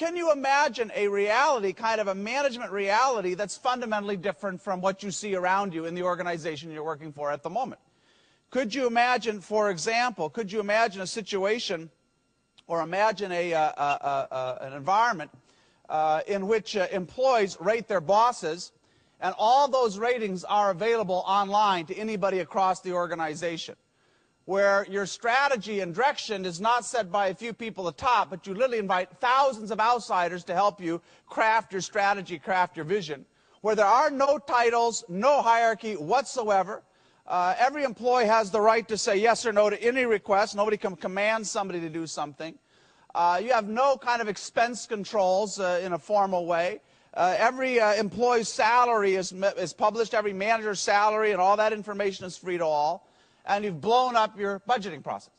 can you imagine a reality, kind of a management reality, that's fundamentally different from what you see around you in the organization you're working for at the moment? Could you imagine, for example, could you imagine a situation or imagine an environment in which employees rate their bosses, and all those ratings are available online to anybody across the organization, where your strategy and direction is not set by a few people at the top, but you literally invite thousands of outsiders to help you craft your strategy, craft your vision, where there are no titles, no hierarchy whatsoever. Every employee has the right to say yes or no to any request. Nobody can command somebody to do something. You have no kind of expense controls in a formal way. Every employee's salary is published, every manager's salary, and all that information is free to all. And you've blown up your budgeting process.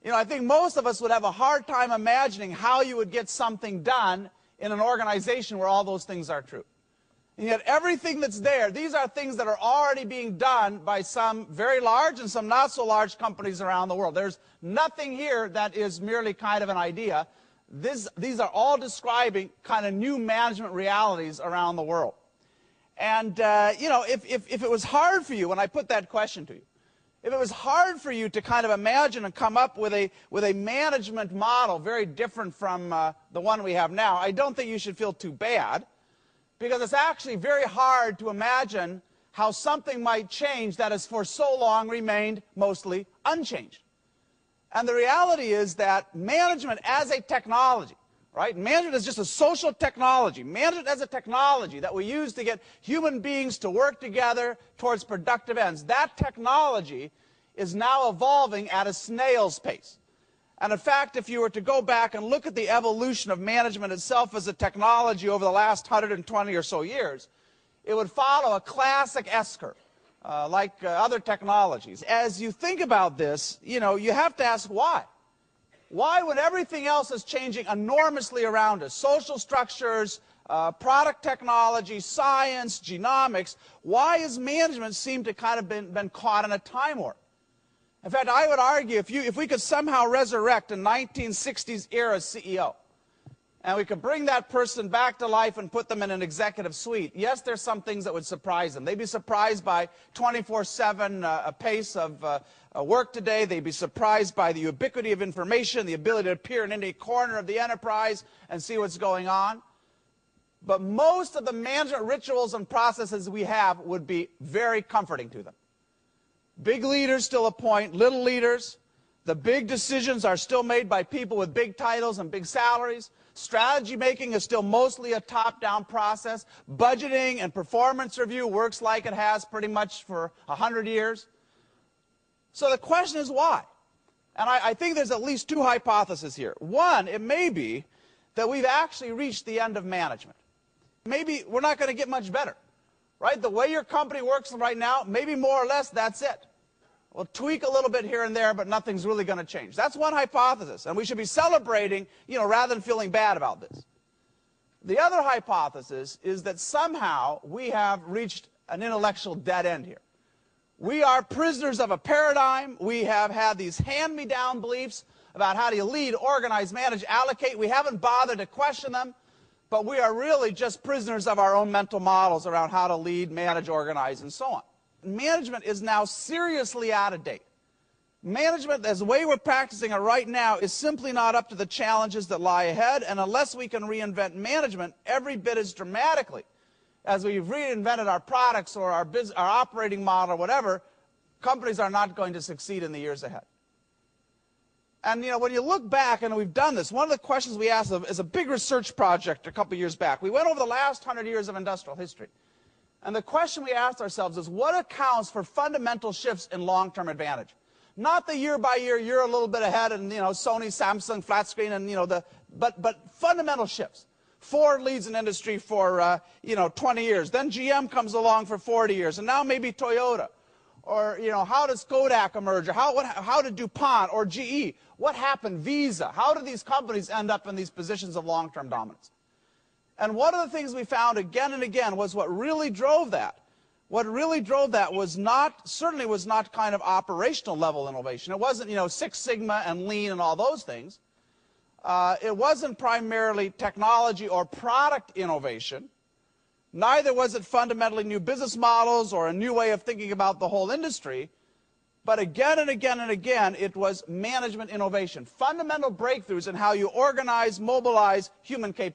You know, I think most of us would have a hard time imagining how you would get something done in an organization where all those things are true. And yet everything that's there, these are things that are already being done by some very large and some not so large companies around the world. There's nothing here that is merely kind of an idea. These are all describing kind of new management realities around the world. And, you know, if it was hard for you, when I put that question to you, if it was hard for you to kind of imagine and come up with a management model very different from the one we have now, I don't think you should feel too bad, because it's actually very hard to imagine how something might change that has for so long remained mostly unchanged. And the reality is that management as a technology, right? Management is just a social technology. Management as a technology that we use to get human beings to work together towards productive ends. That technology is now evolving at a snail's pace. And in fact, if you were to go back and look at the evolution of management itself as a technology over the last 120 or so years, it would follow a classic S-curve, like other technologies. As you think about this, you know, you have to ask why. Why, when everything else is changing enormously around us, social structures, product technology, science, genomics, why has management seemed to kind of been caught in a time warp? In fact, I would argue if we could somehow resurrect a 1960s era CEO, and we could bring that person back to life and put them in an executive suite, yes, there's some things that would surprise them. They'd be surprised by 24/7 pace of work today. They'd be surprised by the ubiquity of information, the ability to appear in any corner of the enterprise and see what's going on. But most of the management rituals and processes we have would be very comforting to them. Big leaders still appoint little leaders. The big decisions are still made by people with big titles and big salaries. Strategy making is still mostly a top-down process. Budgeting and performance review works like it has pretty much for 100 years. So the question is why? And I think there's at least two hypotheses here. One, it may be that we've actually reached the end of management. Maybe we're not going to get much better. Right? The way your company works right now, maybe more or less, that's it. We'll tweak a little bit here and there, but nothing's really going to change. That's one hypothesis, and we should be celebrating, you know, rather than feeling bad about this. The other hypothesis is that somehow we have reached an intellectual dead end here. We are prisoners of a paradigm. We have had these hand-me-down beliefs about how do you lead, organize, manage, allocate. We haven't bothered to question them. But we are really just prisoners of our own mental models around how to lead, manage, organize, and so on. Management is now seriously out of date. Management, as the way we're practicing it right now, is simply not up to the challenges that lie ahead, and unless we can reinvent management every bit as dramatically as we've reinvented our products or our operating model or whatever, companies are not going to succeed in the years ahead. And, you know, when you look back, and we've done this, one of the questions we asked is a big research project a couple years back. We went over the last 100 years of industrial history. And the question we asked ourselves is, what accounts for fundamental shifts in long-term advantage? Not the year by year, you're a little bit ahead, and, you know, Sony, Samsung, flat screen, and, you know, but fundamental shifts. Ford leads an industry for, 20 years. Then GM comes along for 40 years, and now maybe Toyota. Or, you know, how does Kodak emerge? Or how did DuPont or GE? What happened? Visa? How did these companies end up in these positions of long-term dominance? And one of the things we found again and again was what really drove that. What really drove that was certainly was not kind of operational level innovation. It wasn't, you know, Six Sigma and Lean and all those things. It wasn't primarily technology or product innovation. Neither was it fundamentally new business models or a new way of thinking about the whole industry. But again and again and again, it was management innovation, fundamental breakthroughs in how you organize, mobilize human capability.